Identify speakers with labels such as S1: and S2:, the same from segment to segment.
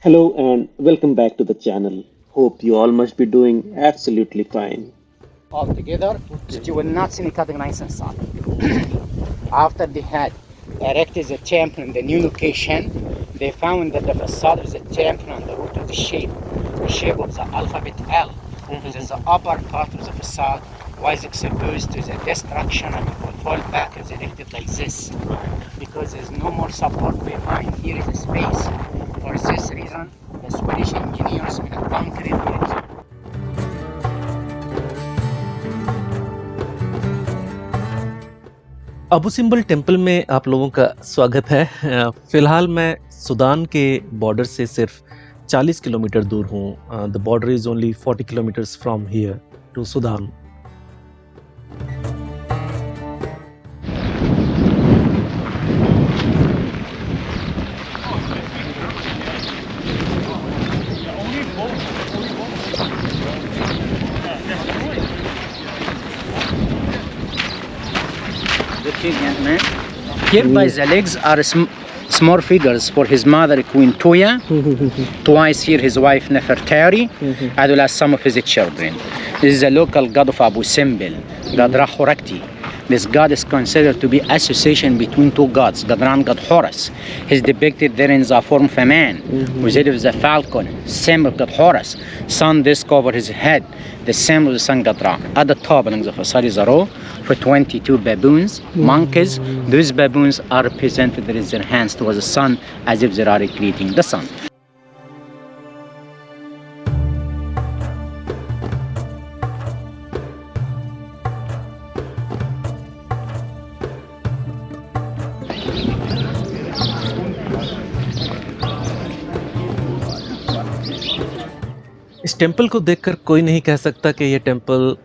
S1: Hello and welcome back to the channel. Hope you all must be doing absolutely fine.
S2: All together, that you will not see any cutting nice and solid. After they had erected the temple in the new location, they found that the facade of the temple and the root of the shape of the alphabet L, which is the upper part of the facade, was exposed to the destruction and will fall back as erected like this, because there's no more support behind. Here is a space. For this reason, the Swedish engineers made a concrete bridge.
S3: Abu Simbel temple में आप लोगों का स्वागत है। फ़िलहाल मैं Sudan के border से सिर्फ 40 किलोमीटर दूर हूँ। The border is only 40 kilometres from here to Sudan.
S2: Here by the legs are small figures for his mother Queen Toya, twice here his wife Nefertari, as well as some of his children. This is the local god of Abu Simbel, God Rahurakti. This god is considered to be association between two gods, God Ra and God Horus. He's depicted there in the form of a man, with head of the falcon, symbol of God Horus. Sun disc over his head, the symbol of the sun God Ra. At the top along the facade is a row for 22 baboons, monkeys. Those baboons are represented with their hands towards the sun as if they are greeting the sun.
S3: इस temple को देखकर कोई नहीं कह सकता कि ये temple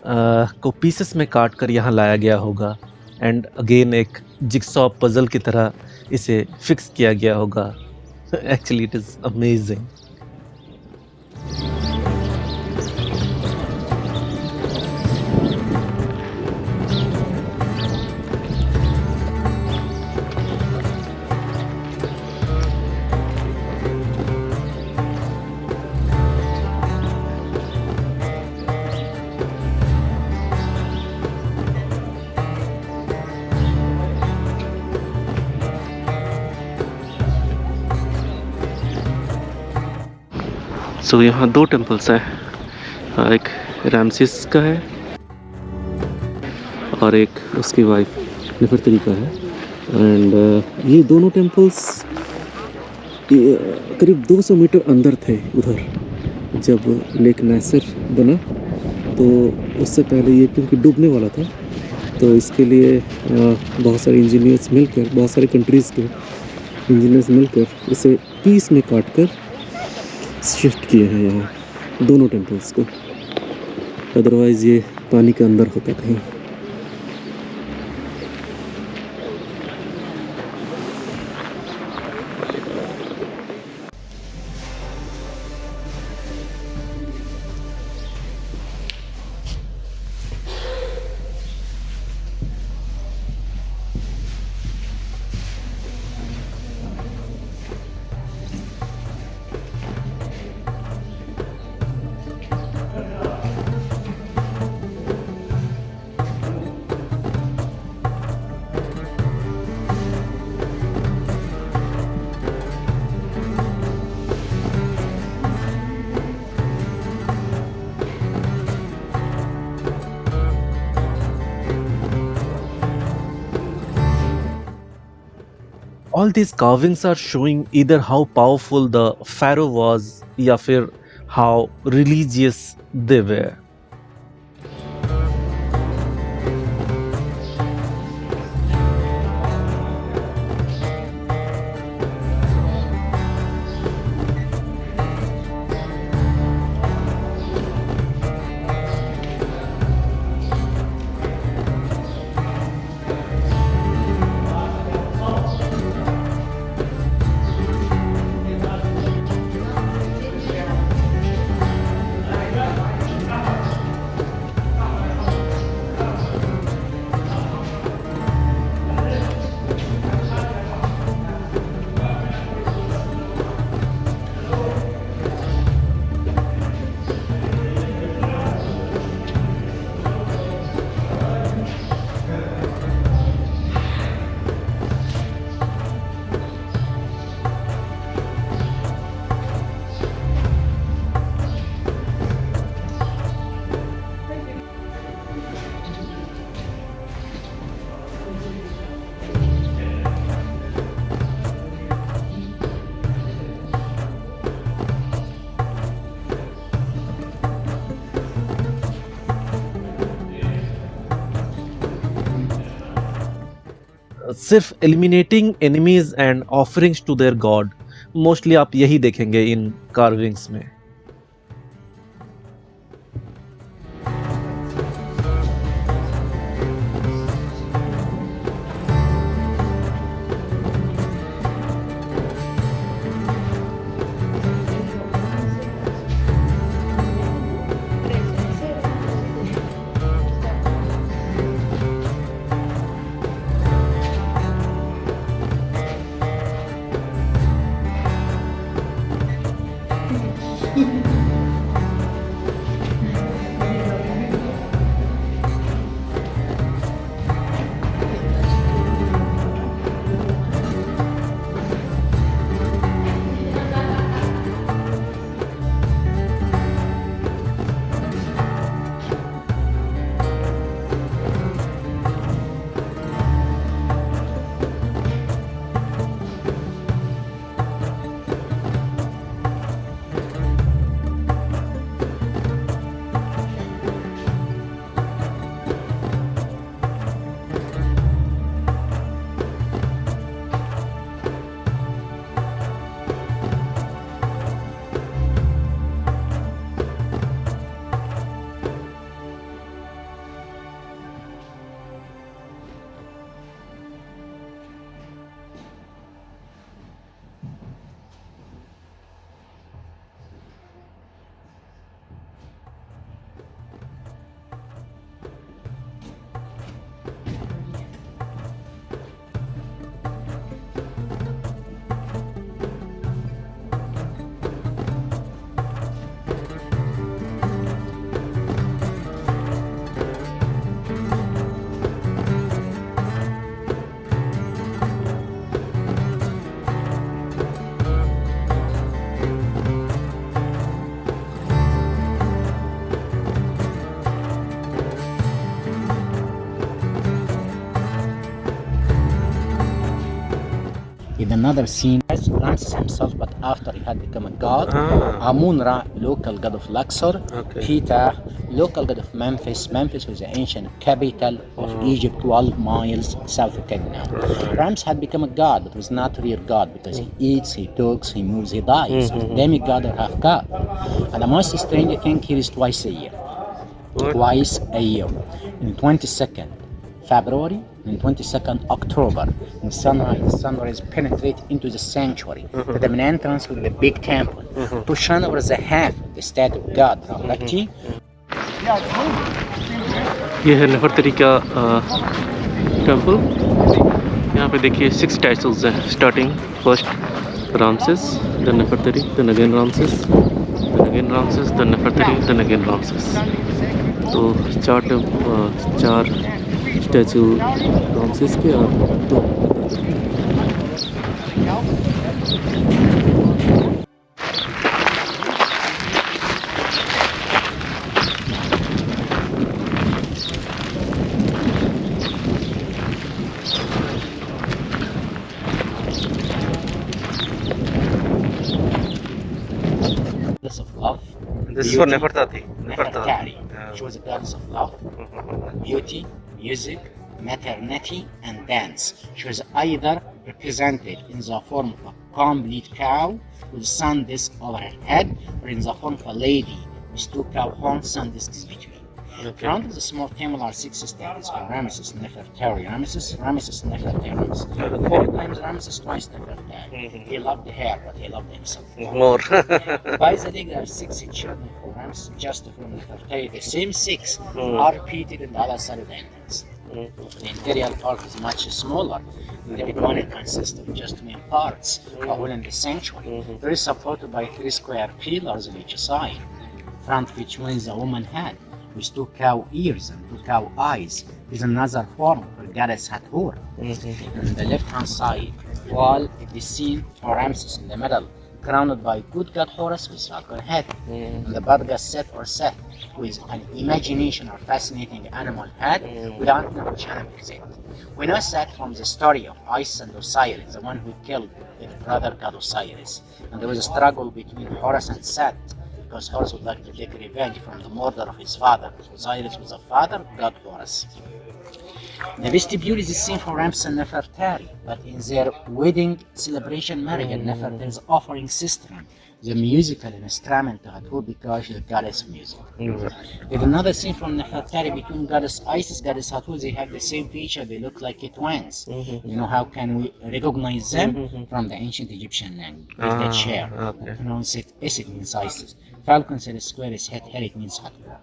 S3: को पीसेस में काट कर यहाँ लाया गया होगा एंड अगेन एक जिक्सॉ पजल की तरह इसे फिक्स किया गया होगा। Actually it is amazing. So यहाँ दो टेम्पल्स हैं, एक रामसेस का है और एक उसकी वाइफ नेफरतरी का है। एंड ये दोनों टेम्पल्स करीब 200 मीटर अंदर थे उधर। जब लेक नासिर बना तो उससे पहले ये क्योंकि डूबने वाला था, तो इसके लिए बहुत सारे इंजीनियर्स मिलकर, बहुत सारे कंट्रीज़ के इंजीनियर्स मिलकर इसे पीस में काट कर शिफ्ट किए हैं यहाँ दोनों टेम्पल्स को। अदरवाइज़ ये पानी के अंदर होता कहीं। All these carvings are showing either how powerful the pharaoh was या फिर how religious they were. सिर्फ eliminating enemies and offerings to their god, mostly आप यही देखेंगे इन कार्विंग्स में।
S2: With another scene as Ramses himself, but after he had become a god. Amun-Ra, local god of Luxor.
S3: Okay.
S2: Ptah, local god of Memphis. Memphis was the ancient capital of Egypt, 12 miles south of Cairo now. Ramses had become a god, but was not a real god because he eats, he talks, he moves, he dies. Demigod or half god. And the most strange thing here is twice a year. Twice a year. In 22nd February and 22nd October, in sunrise penetrate into the sanctuary to the main entrance with the big temple to shine over the half of the statue of God, Ramesses.
S3: ये है नेफरतरी का temple. यहाँ पे देखिए 6 titles हैं, starting first Ramses, then Nefertari, then again Ramses, then again Ramses, then Nefertari, then again Ramses. तो चार statue Ramesses के और 2
S2: Goddess of love.
S3: This is for Nefertari.
S2: Nefertari. She was a goddess of love, beauty, music, maternity, and dance. She was either represented in the form of a complete cow with sun disk over her head, or in the form of a lady with 2 cow horns, sun discs between. In front of the small temple are 6 statues for Ramesses, Nefertari, Ramesses, Nefertari, Ramesses. 4 times Ramesses, twice Nefertari. He loved her, but he loved himself
S3: more.
S2: By the way, there are 6 children for Ramesses, just from Nefertari. The same 6 are repeated in the other side of the entrance. The interior part is much smaller. The beginning consists of just main parts, while in the sanctuary, there is supported by 3 square pillars on each side, front which means a woman head, with 2 cow ears and 2 cow eyes, is another form of goddess Hathor. On the left-hand side wall, it is seen Ramesses in the middle, crowned by good god Horus with falcon head, and the bad god Set or Seth, with an imagination or fascinating animal head without know which animal is it. We know Set from the story of Isis and Osiris, the one who killed their brother god Osiris, and there was a struggle between Horus and Set, because Horus would like to take revenge from the murder of his father. Osiris was a father, god Horus. The vestibule is the same for Ramesses and Nefertari, but in their wedding celebration marriage, Nefertari is offering sistrum, the musical instrument to Hathor because she's the goddess of music. There's another scene from Nefertari between goddess Isis, goddess Hathor. They have the same feature. They look like twins. You know, how can we recognize them? From the ancient Egyptian language? With the chair.
S3: Okay.
S2: Pronounce it Isis means Isis. Falcon said square is head, it means Hathor.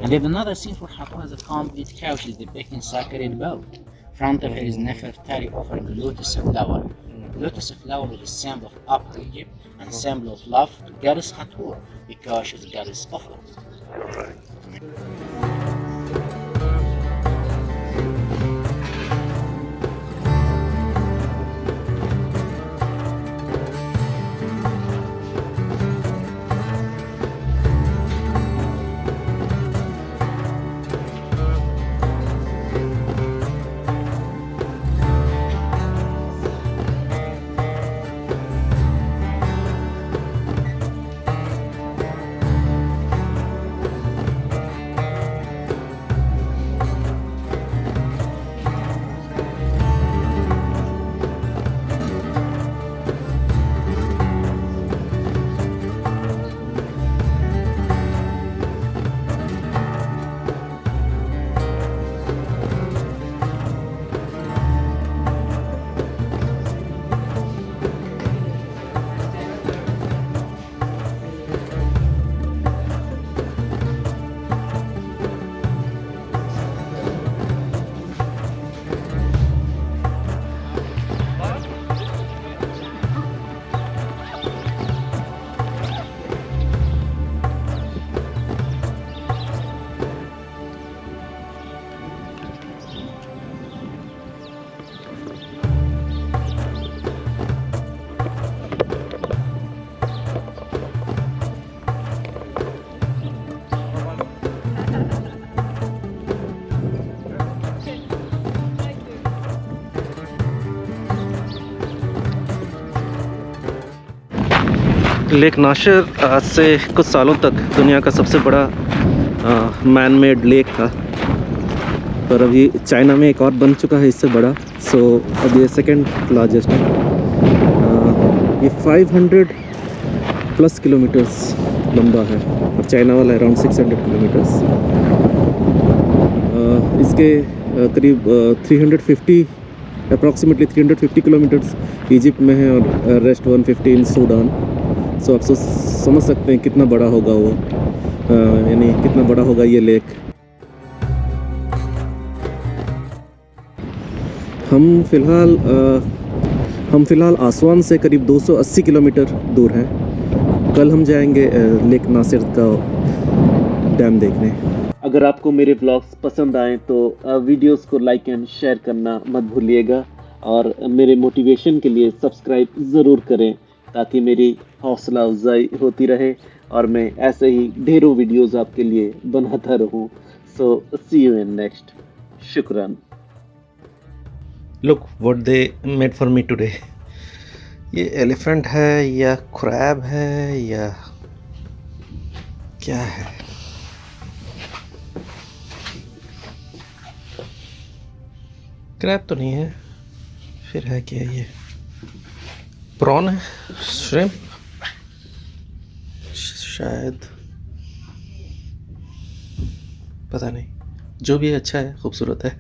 S2: And there's another scene for Hathor as a complete couch is depicting sacred bow. Front of it is Nefertari offering lotus flower. Lotus flower is a symbol of Upper Egypt and symbol of love to goddess Hathor because she's the goddess of love.
S3: Lake Nasser आज से कुछ सालों तक दुनिया का सबसे बड़ा man made lake था, पर अभी चाइना में एक और बन चुका है इससे बड़ा। सो अब ये सेकंड लार्जेस्ट है। ये 500 प्लस किलोमीटर्स लंबा है और चाइना वाला अराउंड 600 किलोमीटर्स। इसके करीब 350 अप्रॉक्सीमेटली 350 किलोमीटर्स इजिप्ट में है और रेस्ट 150 इन सूडान। सो आप समझ सकते हैं कितना बड़ा होगा वो, यानी कितना बड़ा होगा ये लेक। हम फ़िलहाल आसवान से करीब 280 किलोमीटर दूर हैं। कल हम जाएंगे लेक नासिर का डैम देखने।
S1: अगर आपको मेरे व्लॉग्स पसंद आए तो वीडियोस को लाइक एंड शेयर करना मत भूलिएगा और मेरे मोटिवेशन के लिए सब्सक्राइब ज़रूर करें ताकि मेरी हौसला अफजाई होती रहे और मैं ऐसे ही ढेरों वीडियोस आपके लिए बनाता रहूं। So see you in next. शुक्रान।
S3: Look what they made for me today. ये एलिफेंट है या क्रैब है या क्या है? क्रैब तो नहीं है, फिर है क्या? ये प्रॉन है, श्रिम्प शायद, पता नहीं। जो भी अच्छा है, खूबसूरत है।